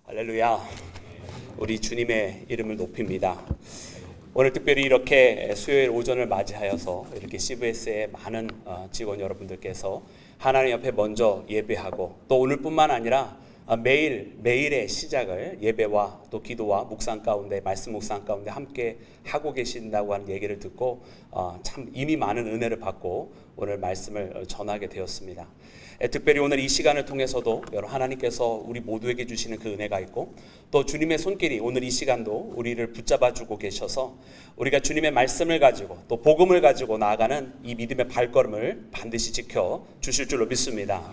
할렐루야. 우리 주님의 이름을 높입니다. 오늘 특별히 이렇게 수요일 오전을 맞이하여서 이렇게 CVS의 많은 직원 여러분들께서 하나님 앞에 먼저 예배하고 또 오늘뿐만 아니라 매일의 시작을 예배와 또 기도와 묵상 가운데, 말씀 묵상 가운데 함께 하고 계신다고 하는 얘기를 듣고 참 이미 많은 은혜를 받고 오늘 말씀을 전하게 되었습니다. 특별히 오늘 이 시간을 통해서도 여러분 하나님께서 우리 모두에게 주시는 그 은혜가 있고 또 주님의 손길이 오늘 이 시간도 우리를 붙잡아주고 계셔서 우리가 주님의 말씀을 가지고 또 복음을 가지고 나아가는 이 믿음의 발걸음을 반드시 지켜 주실 줄로 믿습니다.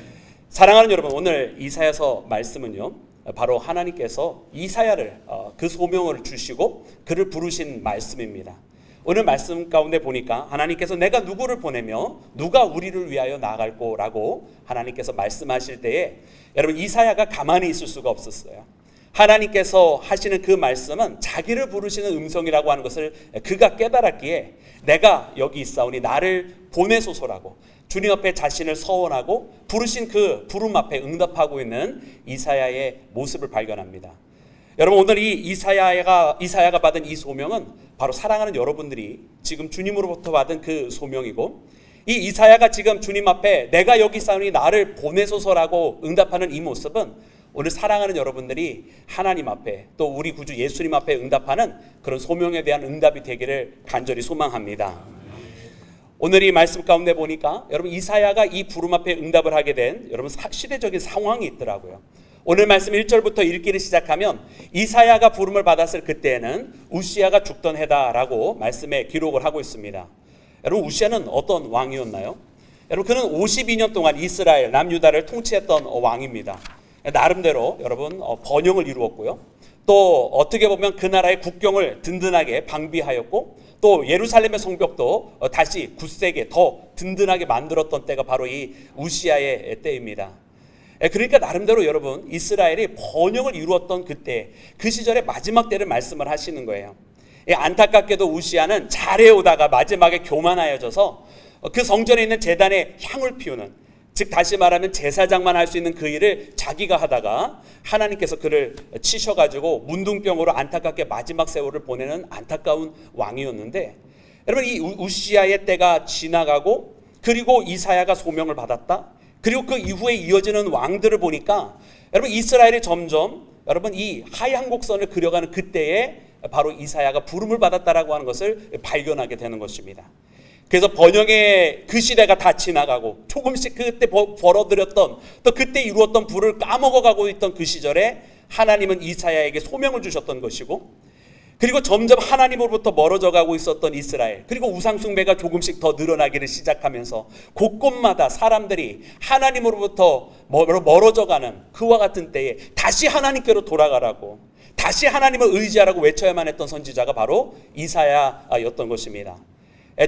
사랑하는 여러분, 오늘 이사야서 말씀은요, 바로 하나님께서 이사야를 그 소명을 주시고 그를 부르신 말씀입니다. 오늘 말씀 가운데 보니까 하나님께서 내가 누구를 보내며 누가 우리를 위하여 나아갈 거라고 하나님께서 말씀하실 때에 여러분 이사야가 가만히 있을 수가 없었어요. 하나님께서 하시는 그 말씀은 자기를 부르시는 음성이라고 하는 것을 그가 깨달았기에 내가 여기 있사오니 나를 보내소서라고 주님 앞에 자신을 서원하고 부르신 그 부름 앞에 응답하고 있는 이사야의 모습을 발견합니다. 여러분 오늘 이 이사야가 받은 이 소명은 바로 사랑하는 여러분들이 지금 주님으로부터 받은 그 소명이고 이 이사야가 지금 주님 앞에 내가 여기 있사오니 나를 보내소서라고 응답하는 이 모습은 오늘 사랑하는 여러분들이 하나님 앞에 또 우리 구주 예수님 앞에 응답하는 그런 소명에 대한 응답이 되기를 간절히 소망합니다. 오늘 이 말씀 가운데 보니까 여러분 이사야가 이 부름 앞에 응답을 하게 된 여러분 시대적인 상황이 있더라고요. 오늘 말씀 1절부터 읽기를 시작하면 이사야가 부름을 받았을 그때에는 우시야가 죽던 해다라고 말씀에 기록을 하고 있습니다. 여러분 우시야는 어떤 왕이었나요? 여러분 그는 52년 동안 이스라엘 남유다를 통치했던 왕입니다. 나름대로 여러분 번영을 이루었고요. 또 어떻게 보면 그 나라의 국경을 든든하게 방비하였고 또 예루살렘의 성벽도 다시 굳세게 더 든든하게 만들었던 때가 바로 이 우시야의 때입니다. 그러니까 나름대로 여러분 이스라엘이 번영을 이루었던 그때 그 시절의 마지막 때를 말씀을 하시는 거예요. 안타깝게도 우시야는 잘해오다가 마지막에 교만하여져서 그 성전에 있는 제단에 향을 피우는, 즉 다시 말하면 제사장만 할 수 있는 그 일을 자기가 하다가 하나님께서 그를 치셔가지고 문둥병으로 안타깝게 마지막 세월을 보내는 안타까운 왕이었는데 여러분 이 우시야의 때가 지나가고 그리고 이사야가 소명을 받았다. 그리고 그 이후에 이어지는 왕들을 보니까 여러분 이스라엘이 점점 여러분 이 하얀 곡선을 그려가는 그때에 바로 이사야가 부름을 받았다라고 하는 것을 발견하게 되는 것입니다. 그래서 번영의 그 시대가 다 지나가고 조금씩 그때 벌어들였던 또 그때 이루었던 부를 까먹어가고 있던 그 시절에 하나님은 이사야에게 소명을 주셨던 것이고 그리고 점점 하나님으로부터 멀어져 가고 있었던 이스라엘, 그리고 우상숭배가 조금씩 더 늘어나기를 시작하면서 곳곳마다 사람들이 하나님으로부터 멀어져 가는 그와 같은 때에 다시 하나님께로 돌아가라고, 다시 하나님을 의지하라고 외쳐야만 했던 선지자가 바로 이사야였던 것입니다.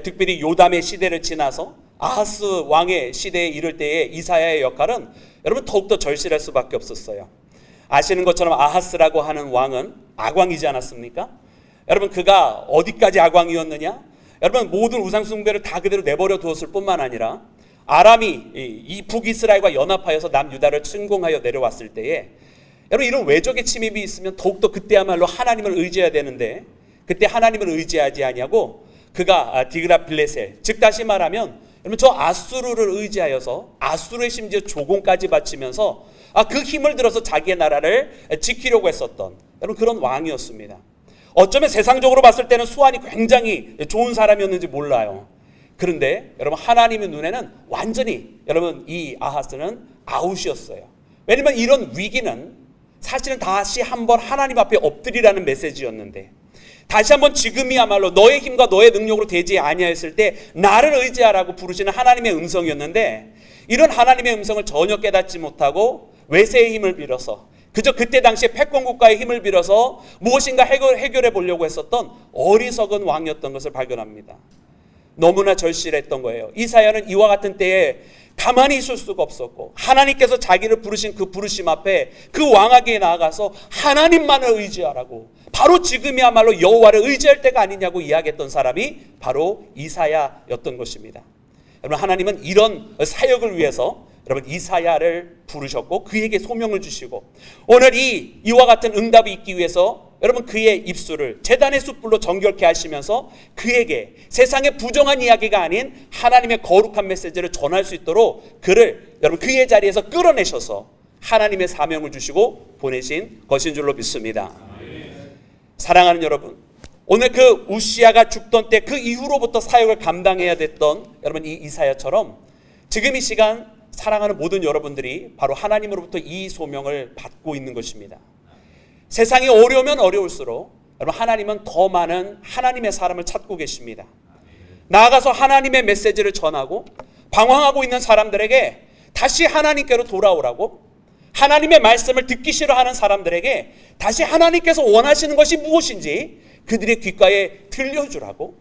특별히 요담의 시대를 지나서 아하스 왕의 시대에 이를 때에 이사야의 역할은 여러분 더욱더 절실할 수밖에 없었어요. 아시는 것처럼 아하스라고 하는 왕은 악왕이지 않았습니까? 여러분 그가 어디까지 악왕이었느냐? 여러분 모든 우상숭배를 다 그대로 내버려 두었을 뿐만 아니라 아람이 이 북이스라엘과 연합하여서 남유다를 침공하여 내려왔을 때에 여러분 이런 외적의 침입이 있으면 더욱더 그때야말로 하나님을 의지해야 되는데 그때 하나님을 의지하지 아니하고 그가 디그라필레셀, 즉 다시 말하면 여러분 저 아수르를 의지하여서 아수르의 심지어 조공까지 바치면서 그 힘을 들어서 자기의 나라를 지키려고 했었던 여러분 그런 왕이었습니다. 어쩌면 세상적으로 봤을 때는 수완이 굉장히 좋은 사람이었는지 몰라요. 그런데 여러분 하나님의 눈에는 완전히 여러분 이 아하스는 아웃이었어요. 왜냐면 이런 위기는 사실은 다시 한번 하나님 앞에 엎드리라는 메시지였는데 다시 한번 지금이야말로 너의 힘과 너의 능력으로 되지 아니하였을 때 나를 의지하라고 부르시는 하나님의 음성이었는데, 이런 하나님의 음성을 전혀 깨닫지 못하고 외세의 힘을 빌어서, 그저 그때 당시에 패권국가의 힘을 빌어서 무엇인가 해결해 보려고 했었던 어리석은 왕이었던 것을 발견합니다. 너무나 절실했던 거예요. 이사야는 이와 같은 때에 가만히 있을 수가 없었고, 하나님께서 자기를 부르신 그 부르심 앞에 그 왕에게 나아가서 하나님만을 의지하라고, 바로 지금이야말로 여호와를 의지할 때가 아니냐고 이야기했던 사람이 바로 이사야였던 것입니다. 여러분, 하나님은 이런 사역을 위해서 여러분 이사야를 부르셨고 그에게 소명을 주시고, 오늘 이와 같은 응답이 있기 위해서 여러분 그의 입술을 제단의 숯불로 정결케 하시면서 그에게 세상의 부정한 이야기가 아닌 하나님의 거룩한 메시지를 전할 수 있도록 그를 여러분 그의 자리에서 끌어내셔서 하나님의 사명을 주시고 보내신 것인 줄로 믿습니다. 사랑하는 여러분, 오늘 그 우시아가 죽던 때 그 이후로부터 사역을 감당해야 됐던 여러분 이 이사야처럼 지금 이 시간 사랑하는 모든 여러분들이 바로 하나님으로부터 이 소명을 받고 있는 것입니다. 세상이 어려우면 어려울수록 여러분 하나님은 더 많은 하나님의 사람을 찾고 계십니다. 나아가서 하나님의 메시지를 전하고 방황하고 있는 사람들에게 다시 하나님께로 돌아오라고, 하나님의 말씀을 듣기 싫어하는 사람들에게 다시 하나님께서 원하시는 것이 무엇인지 그들의 귓가에 들려주라고,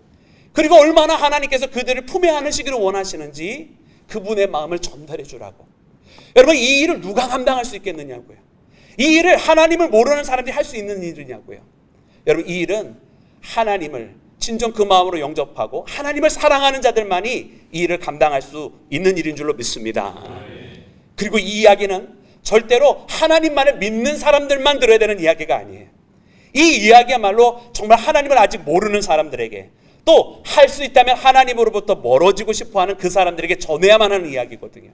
그리고 얼마나 하나님께서 그들을 품에 안으시기를 원하시는지 그분의 마음을 전달해 주라고. 여러분, 이 일을 누가 감당할 수 있겠느냐고요. 이 일을 하나님을 모르는 사람들이 할 수 있는 일이냐고요. 여러분, 이 일은 하나님을 진정 그 마음으로 영접하고 하나님을 사랑하는 자들만이 이 일을 감당할 수 있는 일인 줄로 믿습니다. 그리고 이 이야기는 절대로 하나님만을 믿는 사람들만 들어야 되는 이야기가 아니에요. 이 이야기야말로 정말 하나님을 아직 모르는 사람들에게, 또 할 수 있다면 하나님으로부터 멀어지고 싶어하는 그 사람들에게 전해야만 하는 이야기거든요.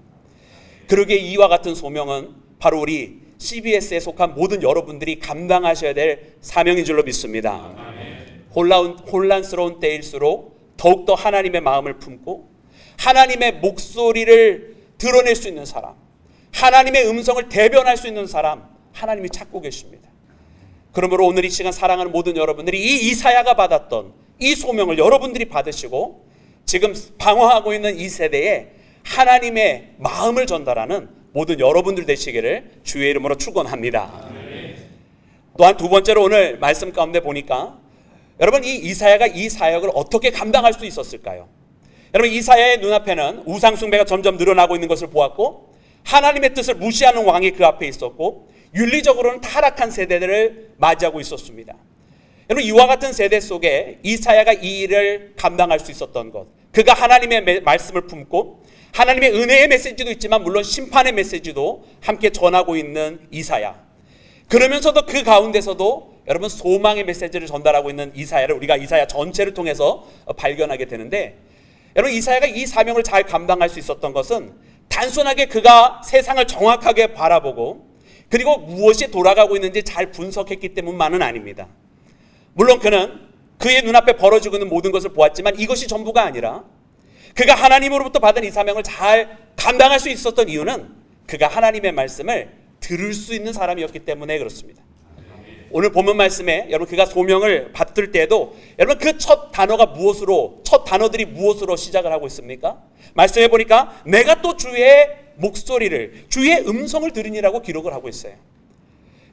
그러기에 이와 같은 소명은 바로 우리 CBS에 속한 모든 여러분들이 감당하셔야 될 사명인 줄로 믿습니다. 혼란스러운 때일수록 더욱더 하나님의 마음을 품고 하나님의 목소리를 드러낼 수 있는 사람, 하나님의 음성을 대변할 수 있는 사람, 하나님이 찾고 계십니다. 그러므로 오늘 이 시간 사랑하는 모든 여러분들이 이 이사야가 받았던 이 소명을 여러분들이 받으시고 지금 방황하고 있는 이 세대에 하나님의 마음을 전달하는 모든 여러분들 되시기를 주의 이름으로 축원합니다. 또한 두 번째로 오늘 말씀 가운데 보니까 여러분 이 이사야가 이 사역을 어떻게 감당할 수 있었을까요? 여러분, 이사야의 눈앞에는 우상 숭배가 점점 늘어나고 있는 것을 보았고, 하나님의 뜻을 무시하는 왕이 그 앞에 있었고, 윤리적으로는 타락한 세대들을 맞이하고 있었습니다. 여러분, 이와 같은 세대 속에 이사야가 이 일을 감당할 수 있었던 것, 그가 하나님의 말씀을 품고 하나님의 은혜의 메시지도 있지만 물론 심판의 메시지도 함께 전하고 있는 이사야, 그러면서도 그 가운데서도 여러분 소망의 메시지를 전달하고 있는 이사야를 우리가 이사야 전체를 통해서 발견하게 되는데, 여러분 이사야가 이 사명을 잘 감당할 수 있었던 것은 단순하게 그가 세상을 정확하게 바라보고 그리고 무엇이 돌아가고 있는지 잘 분석했기 때문만은 아닙니다. 물론 그는 그의 눈앞에 벌어지고 있는 모든 것을 보았지만 이것이 전부가 아니라 그가 하나님으로부터 받은 이 사명을 잘 감당할 수 있었던 이유는 그가 하나님의 말씀을 들을 수 있는 사람이었기 때문에 그렇습니다. 오늘 본문 말씀에 여러분 그가 소명을 받을 때에도 여러분 그 첫 단어들이 무엇으로 시작을 하고 있습니까? 말씀해 보니까 내가 또 주의 목소리를, 주의 음성을 들으니라고 기록을 하고 있어요.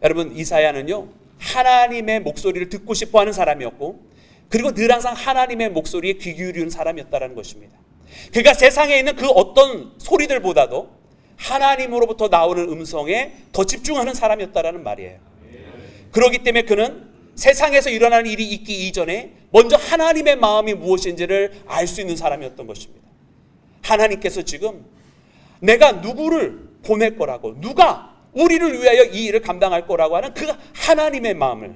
여러분 이사야는요 하나님의 목소리를 듣고 싶어하는 사람이었고, 그리고 늘 항상 하나님의 목소리에 귀 기울이는 사람이었다는 것입니다. 그가 세상에 있는 그 어떤 소리들보다도 하나님으로부터 나오는 음성에 더 집중하는 사람이었다는 말이에요. 그렇기 때문에 그는 세상에서 일어나는 일이 있기 이전에 먼저 하나님의 마음이 무엇인지를 알 수 있는 사람이었던 것입니다. 하나님께서 지금 내가 누구를 보낼 거라고, 누가 우리를 위하여 이 일을 감당할 거라고 하는 그 하나님의 마음을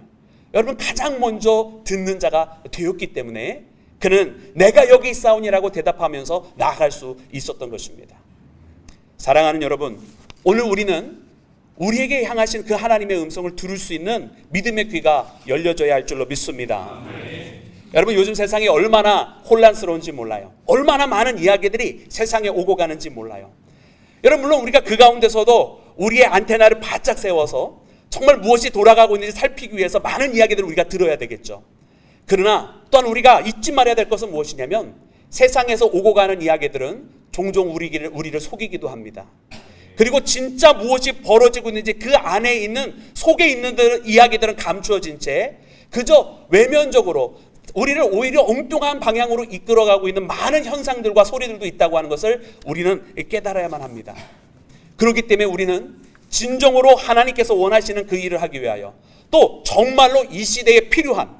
여러분 가장 먼저 듣는 자가 되었기 때문에 그는 내가 여기 있사오니라고 대답하면서 나아갈 수 있었던 것입니다. 사랑하는 여러분, 오늘 우리는 우리에게 향하신 그 하나님의 음성을 들을 수 있는 믿음의 귀가 열려져야 할 줄로 믿습니다. 여러분 요즘 세상이 얼마나 혼란스러운지 몰라요. 얼마나 많은 이야기들이 세상에 오고 가는지 몰라요. 여러분 물론 우리가 그 가운데서도 우리의 안테나를 바짝 세워서 정말 무엇이 돌아가고 있는지 살피기 위해서 많은 이야기들을 우리가 들어야 되겠죠. 그러나 또한 우리가 잊지 말아야 될 것은 무엇이냐면 세상에서 오고 가는 이야기들은 종종 우리를 속이기도 합니다. 그리고 진짜 무엇이 벌어지고 있는지 그 안에 있는 속에 있는 이야기들은 감추어진 채 그저 외면적으로 우리를 오히려 엉뚱한 방향으로 이끌어가고 있는 많은 현상들과 소리들도 있다고 하는 것을 우리는 깨달아야만 합니다. 그렇기 때문에 우리는 진정으로 하나님께서 원하시는 그 일을 하기 위하여 또 정말로 이 시대에 필요한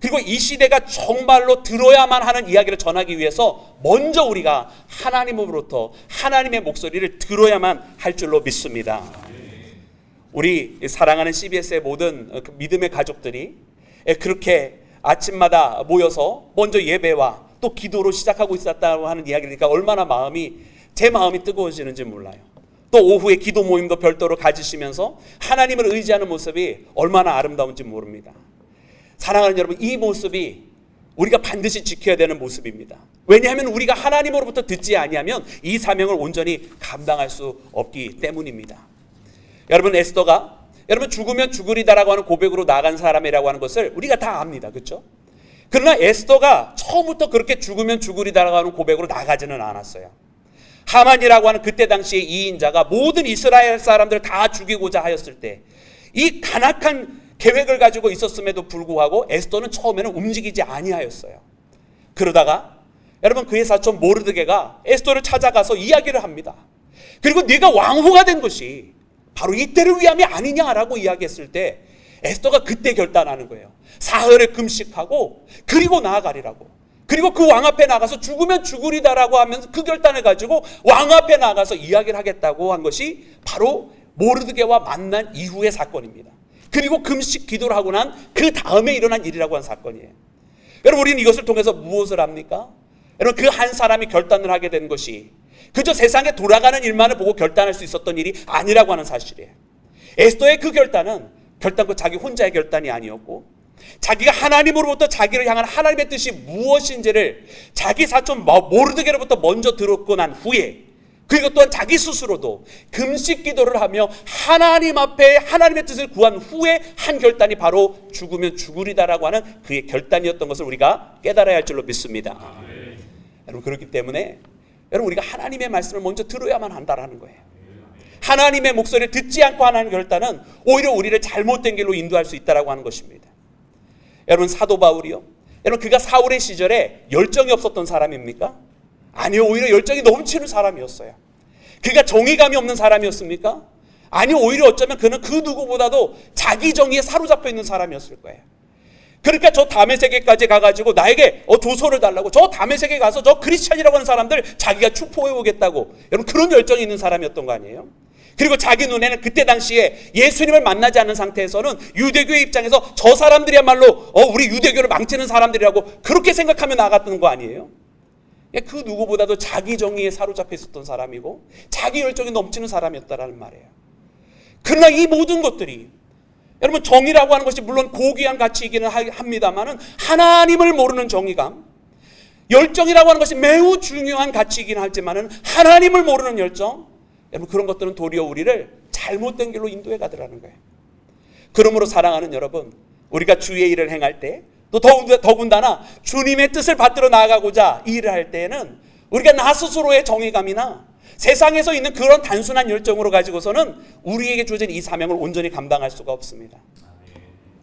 그리고 이 시대가 정말로 들어야만 하는 이야기를 전하기 위해서 먼저 우리가 하나님으로부터 하나님의 목소리를 들어야만 할 줄로 믿습니다. 우리 사랑하는 CBS의 모든 믿음의 가족들이 그렇게 아침마다 모여서 먼저 예배와 또 기도로 시작하고 있었다고 하는 이야기니까 얼마나 제 마음이 뜨거워지는지 몰라요. 또 오후에 기도 모임도 별도로 가지시면서 하나님을 의지하는 모습이 얼마나 아름다운지 모릅니다. 사랑하는 여러분, 이 모습이 우리가 반드시 지켜야 되는 모습입니다. 왜냐하면 우리가 하나님으로부터 듣지 아니하면 이 사명을 온전히 감당할 수 없기 때문입니다. 여러분, 에스더가 여러분 죽으면 죽으리다라고 하는 고백으로 나간 사람이라고 하는 것을 우리가 다 압니다. 그렇죠? 그러나 에스더가 처음부터 그렇게 죽으면 죽으리다라고 하는 고백으로 나가지는 않았어요. 하만이라고 하는 그때 당시의 이인자가 모든 이스라엘 사람들을 다 죽이고자 하였을 때 이 간악한 계획을 가지고 있었음에도 불구하고 에스더는 처음에는 움직이지 아니하였어요. 그러다가 여러분 그의 사촌 모르드게가 에스더를 찾아가서 이야기를 합니다. 그리고 네가 왕후가 된 것이 바로 이때를 위함이 아니냐라고 이야기했을 때 에스더가 그때 결단하는 거예요. 사흘을 금식하고 그리고 나아가리라고. 그리고 그 왕 앞에 나가서 죽으면 죽으리다라고 하면서 그 결단을 가지고 왕 앞에 나가서 이야기를 하겠다고 한 것이 바로 모르드게와 만난 이후의 사건입니다. 그리고 금식 기도를 하고 난 그 다음에 일어난 일이라고 한 사건이에요. 여러분, 우리는 이것을 통해서 무엇을 합니까? 여러분, 그 한 사람이 결단을 하게 된 것이 그저 세상에 돌아가는 일만을 보고 결단할 수 있었던 일이 아니라고 하는 사실이에요. 에스더의 그 결단은 결단코 자기 혼자의 결단이 아니었고 자기가 하나님으로부터 자기를 향한 하나님의 뜻이 무엇인지를 자기 사촌 모르드게로부터 먼저 들었고 난 후에 그리고 또한 자기 스스로도 금식 기도를 하며 하나님 앞에 하나님의 뜻을 구한 후에 한 결단이 바로 죽으면 죽으리다라고 하는 그의 결단이었던 것을 우리가 깨달아야 할 줄로 믿습니다. 여러분, 그렇기 때문에 여러분 우리가 하나님의 말씀을 먼저 들어야만 한다라는 거예요. 하나님의 목소리를 듣지 않고 하는 결단은 오히려 우리를 잘못된 길로 인도할 수 있다라고 하는 것입니다. 여러분, 사도 바울이요, 여러분 그가 사울의 시절에 열정이 없었던 사람입니까? 아니요, 오히려 열정이 넘치는 사람이었어요. 그가 정의감이 없는 사람이었습니까? 아니요, 오히려 어쩌면 그는 그 누구보다도 자기 정의에 사로잡혀 있는 사람이었을 거예요. 그러니까 저 다메섹에까지 가가지고 나에게 조서를 달라고, 저 다메섹에 가서 저 크리스찬이라고 하는 사람들 자기가 축포해 오겠다고, 여러분 그런 열정이 있는 사람이었던 거 아니에요? 그리고 자기 눈에는 그때 당시에 예수님을 만나지 않는 상태에서는 유대교의 입장에서 저 사람들이야말로 우리 유대교를 망치는 사람들이라고 그렇게 생각하며 나갔던 거 아니에요? 그 누구보다도 자기 정의에 사로잡혀 있었던 사람이고 자기 열정이 넘치는 사람이었다라는 말이에요. 그러나 이 모든 것들이 여러분 정의라고 하는 것이 물론 고귀한 가치이기는 합니다만은 하나님을 모르는 정의감, 열정이라고 하는 것이 매우 중요한 가치이긴 하지만은 하나님을 모르는 열정, 여러분 그런 것들은 도리어 우리를 잘못된 길로 인도해 가더라는 거예요. 그러므로 사랑하는 여러분, 우리가 주의 일을 행할 때 또 더군다나 주님의 뜻을 받들어 나아가고자 이 일을 할 때에는 우리가 나 스스로의 정의감이나 세상에서 있는 그런 단순한 열정으로 가지고서는 우리에게 주어진 이 사명을 온전히 감당할 수가 없습니다.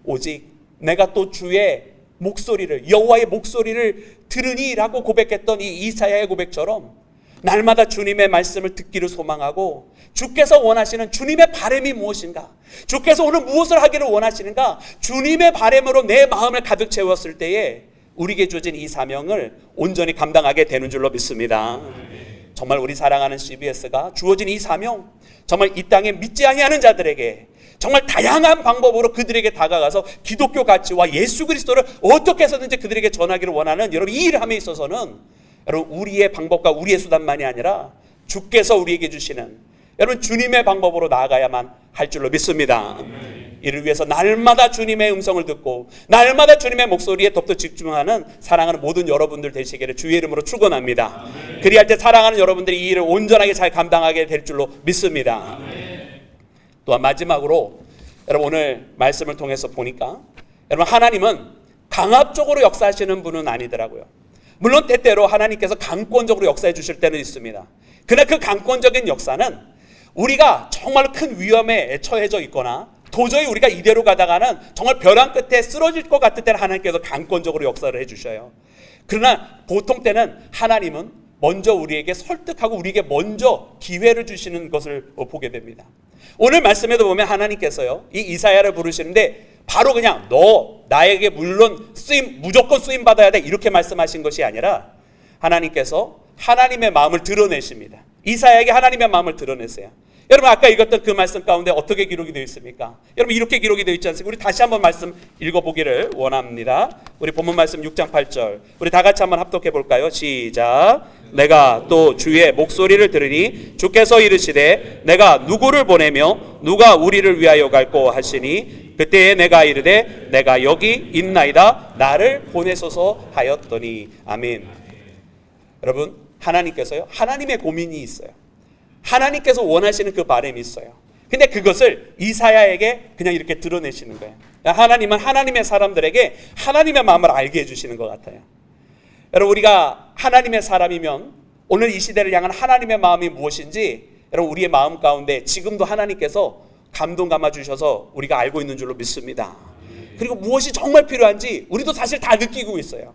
오직 내가 또 주의 목소리를, 여호와의 목소리를 들으니라고 고백했던 이 이사야의 고백처럼 날마다 주님의 말씀을 듣기를 소망하고 주께서 원하시는 주님의 바람이 무엇인가, 주께서 오늘 무엇을 하기를 원하시는가, 주님의 바람으로 내 마음을 가득 채웠을 때에 우리에게 주어진 이 사명을 온전히 감당하게 되는 줄로 믿습니다. 정말 우리 사랑하는 CBS가 주어진 이 사명, 정말 이 땅에 믿지 아니하는 자들에게 정말 다양한 방법으로 그들에게 다가가서 기독교 가치와 예수 그리스도를 어떻게 해서든지 그들에게 전하기를 원하는 여러분 이 일을 함에 있어서는 여러분 우리의 방법과 우리의 수단만이 아니라 주께서 우리에게 주시는 여러분 주님의 방법으로 나아가야만 할 줄로 믿습니다. 이를 위해서 날마다 주님의 음성을 듣고 날마다 주님의 목소리에 더욱더 집중하는 사랑하는 모든 여러분들 되시기를 주의 이름으로 축원합니다. 그리할 때 사랑하는 여러분들이 이 일을 온전하게 잘 감당하게 될 줄로 믿습니다. 또한 마지막으로 여러분 오늘 말씀을 통해서 보니까 여러분 하나님은 강압적으로 역사하시는 분은 아니더라고요. 물론 때때로 하나님께서 강권적으로 역사해 주실 때는 있습니다. 그러나 그 강권적인 역사는 우리가 정말 큰 위험에 처해져 있거나 도저히 우리가 이대로 가다가는 정말 벼랑 끝에 쓰러질 것 같을 때는 하나님께서 강권적으로 역사를 해주셔요. 그러나 보통 때는 하나님은 먼저 우리에게 설득하고 우리에게 먼저 기회를 주시는 것을 보게 됩니다. 오늘 말씀에도 보면 하나님께서요, 이 이사야를 부르시는데 바로 그냥 너 나에게 물론 무조건 쓰임 받아야 돼 이렇게 말씀하신 것이 아니라 하나님께서 하나님의 마음을 드러내십니다. 이사야에게 하나님의 마음을 드러내세요. 여러분 아까 읽었던 그 말씀 가운데 어떻게 기록이 되어 있습니까? 여러분 이렇게 기록이 되어 있지 않습니까? 우리 다시 한번 말씀 읽어보기를 원합니다. 우리 본문 말씀 6장 8절 우리 다 같이 한번 합독해 볼까요? 시작. 내가 또 주의 목소리를 들으니 주께서 이르시되 내가 누구를 보내며 누가 우리를 위하여 갈꼬 하시니 그때에 내가 이르되 내가 여기 있나이다 나를 보내소서 하였더니. 아멘. 여러분 하나님께서요, 하나님의 고민이 있어요. 하나님께서 원하시는 그 바람이 있어요. 근데 그것을 이사야에게 그냥 이렇게 드러내시는 거예요. 하나님은 하나님의 사람들에게 하나님의 마음을 알게 해주시는 것 같아요. 여러분 우리가 하나님의 사람이면 오늘 이 시대를 향한 하나님의 마음이 무엇인지 여러분 우리의 마음 가운데 지금도 하나님께서 감동 감아 주셔서 우리가 알고 있는 줄로 믿습니다. 그리고 무엇이 정말 필요한지 우리도 사실 다 느끼고 있어요.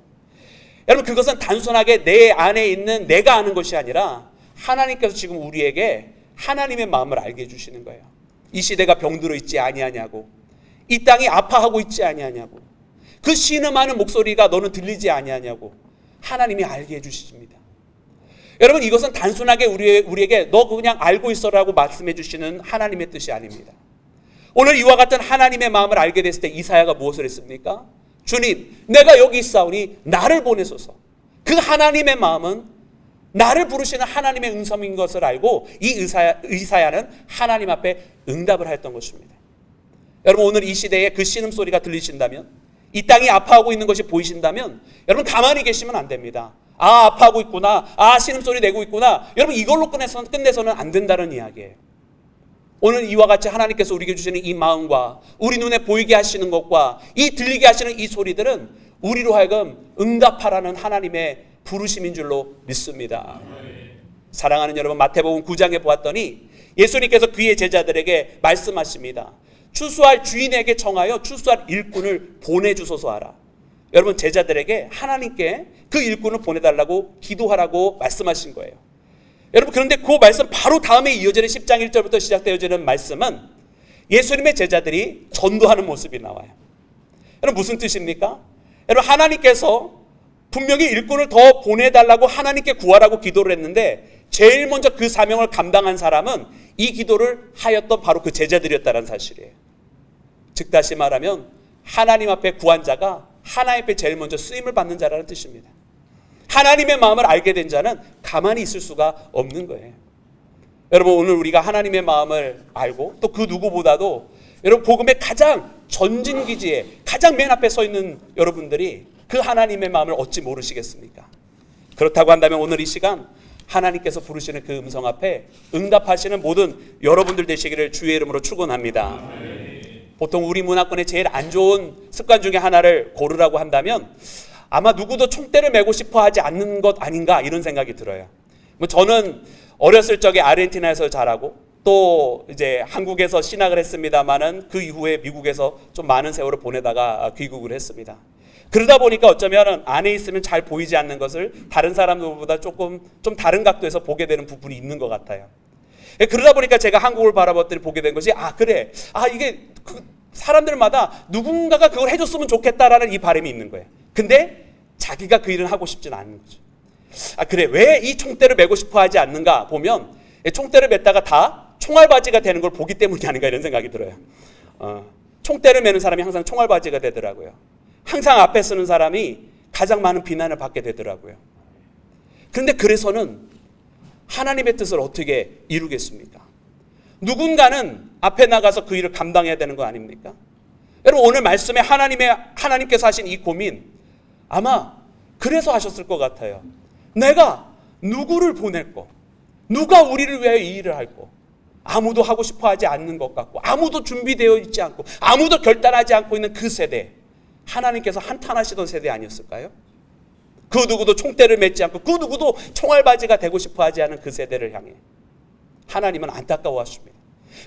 여러분 그것은 단순하게 내 안에 있는 내가 아는 것이 아니라 하나님께서 지금 우리에게 하나님의 마음을 알게 해주시는 거예요. 이 시대가 병들어 있지 아니하냐고, 이 땅이 아파하고 있지 아니하냐고, 그 신음하는 목소리가 너는 들리지 아니하냐고 하나님이 알게 해주십니다. 여러분 이것은 단순하게 우리에게 너 그냥 알고 있어라고 말씀해 주시는 하나님의 뜻이 아닙니다. 오늘 이와 같은 하나님의 마음을 알게 됐을 때 이사야가 무엇을 했습니까? 주님 내가 여기 있사오니 나를 보내소서. 그 하나님의 마음은 나를 부르시는 하나님의 음성인 것을 알고 이 이사야는 하나님 앞에 응답을 하였던 것입니다. 여러분 오늘 이 시대에 그 신음소리가 들리신다면, 이 땅이 아파하고 있는 것이 보이신다면 여러분 가만히 계시면 안 됩니다. 아 아파하고 있구나, 아 신음소리 내고 있구나, 여러분 이걸로 끝내서는 안 된다는 이야기예요. 오늘 이와 같이 하나님께서 우리에게 주시는 이 마음과 우리 눈에 보이게 하시는 것과 이 들리게 하시는 이 소리들은 우리로 하여금 응답하라는 하나님의 부르심인 줄로 믿습니다. 사랑하는 여러분 마태복음 9장에 보았더니 예수님께서 그의 제자들에게 말씀하십니다. 추수할 주인에게 청하여 추수할 일꾼을 보내주소서 하라. 여러분 제자들에게 하나님께 그 일꾼을 보내달라고 기도하라고 말씀하신 거예요. 여러분 그런데 그 말씀 바로 다음에 이어지는 10장 1절부터 시작되어지는 말씀은 예수님의 제자들이 전도하는 모습이 나와요. 여러분 무슨 뜻입니까? 여러분 하나님께서 분명히 일꾼을 더 보내달라고 하나님께 구하라고 기도를 했는데 제일 먼저 그 사명을 감당한 사람은 이 기도를 하였던 바로 그 제자들이었다는 사실이에요. 즉 다시 말하면 하나님 앞에 구한 자가 하나님 앞에 제일 먼저 쓰임을 받는 자라는 뜻입니다. 하나님의 마음을 알게 된 자는 가만히 있을 수가 없는 거예요. 여러분 오늘 우리가 하나님의 마음을 알고 또 그 누구보다도 여러분 복음의 가장 전진기지에 가장 맨 앞에 서 있는 여러분들이 그 하나님의 마음을 어찌 모르시겠습니까? 그렇다고 한다면 오늘 이 시간 하나님께서 부르시는 그 음성 앞에 응답하시는 모든 여러분들 되시기를 주의 이름으로 축원합니다. 보통 우리 문화권의 제일 안 좋은 습관 중에 하나를 고르라고 한다면 아마 누구도 총대를 메고 싶어 하지 않는 것 아닌가 이런 생각이 들어요. 저는 어렸을 적에 아르헨티나에서 자라고 또 이제 한국에서 신학을 했습니다만은 그 이후에 미국에서 좀 많은 세월을 보내다가 귀국을 했습니다. 그러다 보니까 어쩌면 안에 있으면 잘 보이지 않는 것을 다른 사람들보다 조금 좀 다른 각도에서 보게 되는 부분이 있는 것 같아요. 그러다 보니까 제가 한국을 바라봤더니 보게 된 것이 그래, 이게 그 사람들마다 누군가가 그걸 해줬으면 좋겠다라는 이 바람이 있는 거예요. 근데 자기가 그 일을 하고 싶지는 않은 거죠. 그래, 왜 이 총대를 메고 싶어 하지 않는가 보면 총대를 맸다가 다 총알바지가 되는 걸 보기 때문이 아닌가 이런 생각이 들어요. 총대를 메는 사람이 항상 총알바지가 되더라고요. 항상 앞에 서는 사람이 가장 많은 비난을 받게 되더라고요. 그런데 그래서는 하나님의 뜻을 어떻게 이루겠습니까? 누군가는 앞에 나가서 그 일을 감당해야 되는 거 아닙니까? 여러분 오늘 말씀에 하나님께서 하신 이 고민 아마 그래서 하셨을 것 같아요. 내가 누구를 보낼 거, 누가 우리를 위하여 이 일을 할 거, 아무도 하고 싶어 하지 않는 것 같고 아무도 준비되어 있지 않고 아무도 결단하지 않고 있는 그 세대, 하나님께서 한탄하시던 세대 아니었을까요? 그 누구도 총대를 맺지 않고 그 누구도 총알바지가 되고 싶어 하지 않은 그 세대를 향해 하나님은 안타까워하십니다.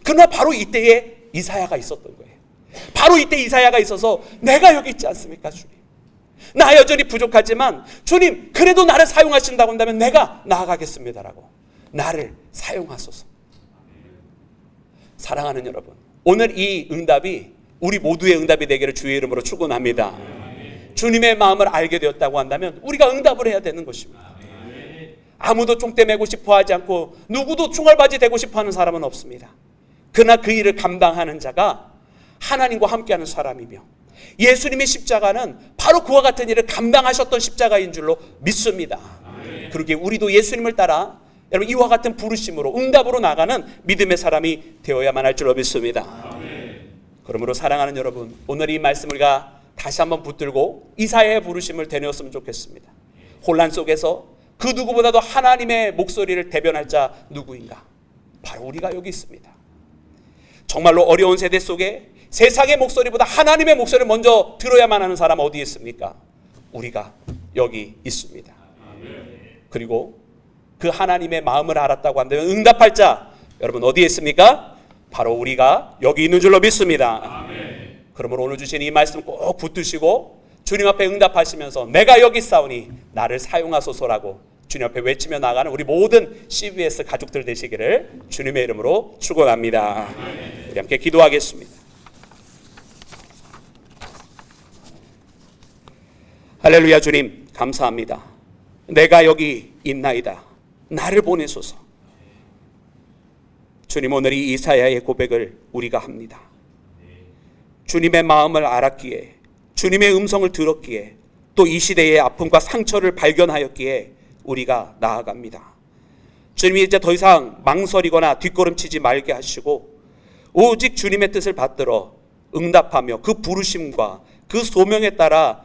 그러나 바로 이때에 이사야가 있었던 거예요. 바로 이때 이사야가 있어서 내가 여기 있지 않습니까, 주님? 나 여전히 부족하지만 주님 그래도 나를 사용하신다고 한다면 내가 나아가겠습니다라고 나를 사용하소서. 사랑하는 여러분, 오늘 이 응답이 우리 모두의 응답이 되기를 주의 이름으로 축원합니다. 주님의 마음을 알게 되었다고 한다면 우리가 응답을 해야 되는 것입니다. 아무도 총대 메고 싶어 하지 않고 누구도 총알바지 되고 싶어 하는 사람은 없습니다. 그러나 그 일을 감당하는 자가 하나님과 함께하는 사람이며 예수님의 십자가는 바로 그와 같은 일을 감당하셨던 십자가인 줄로 믿습니다. 그러기에 우리도 예수님을 따라 여러분 이와 같은 부르심으로 응답으로 나가는 믿음의 사람이 되어야만 할 줄로 믿습니다. 그러므로 사랑하는 여러분, 오늘 이 말씀을 우리가 다시 한번 붙들고 이사야의 부르심을 되뇌었으면 좋겠습니다. 혼란 속에서 그 누구보다도 하나님의 목소리를 대변할 자 누구인가? 바로 우리가 여기 있습니다. 정말로 어려운 세대 속에 세상의 목소리보다 하나님의 목소리를 먼저 들어야만 하는 사람 어디에 있습니까? 우리가 여기 있습니다. 그리고 그 하나님의 마음을 알았다고 한다면 응답할 자 여러분 어디에 있습니까? 바로 우리가 여기 있는 줄로 믿습니다. 그러므로 오늘 주신 이 말씀 꼭 붙드시고 주님 앞에 응답하시면서 내가 여기 있사오니 나를 사용하소서라고 주님 앞에 외치며 나가는 우리 모든 CBS 가족들 되시기를 주님의 이름으로 축원합니다. 우리 함께 기도하겠습니다. 할렐루야. 주님 감사합니다. 내가 여기 있나이다. 나를 보내소서. 주님 오늘 이 이사야의 고백을 우리가 합니다. 주님의 마음을 알았기에 주님의 음성을 들었기에 또 이 시대의 아픔과 상처를 발견하였기에 우리가 나아갑니다. 주님이 이제 더 이상 망설이거나 뒷걸음치지 말게 하시고 오직 주님의 뜻을 받들어 응답하며 그 부르심과 그 소명에 따라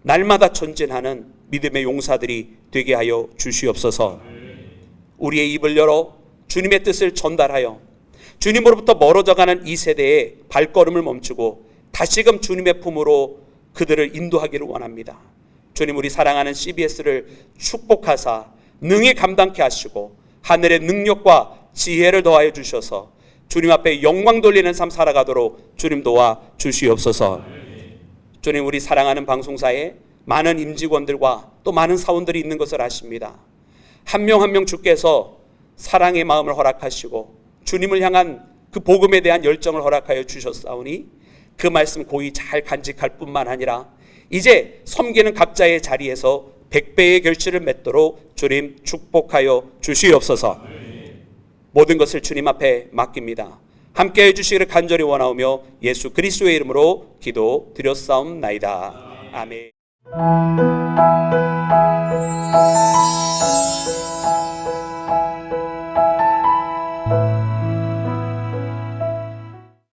날마다 전진하는 믿음의 용사들이 되게 하여 주시옵소서. 우리의 입을 열어 주님의 뜻을 전달하여 주님으로부터 멀어져가는 이 세대의 발걸음을 멈추고 다시금 주님의 품으로 그들을 인도하기를 원합니다. 주님 우리 사랑하는 CBS를 축복하사 능히 감당케 하시고 하늘의 능력과 지혜를 더하여 주셔서 주님 앞에 영광 돌리는 삶 살아가도록 주님 도와 주시옵소서. 주님 우리 사랑하는 방송사에 많은 임직원들과 또 많은 사원들이 있는 것을 아십니다. 한 명 한 명 주께서 사랑의 마음을 허락하시고 주님을 향한 그 복음에 대한 열정을 허락하여 주셨사오니 그 말씀 고이 잘 간직할 뿐만 아니라 이제 섬기는 각자의 자리에서 100배의 결실을 맺도록 주님 축복하여 주시옵소서. 모든 것을 주님 앞에 맡깁니다. 함께 해주시기를 간절히 원하오며 예수 그리스도의 이름으로 기도 드렸사옵나이다. 아멘.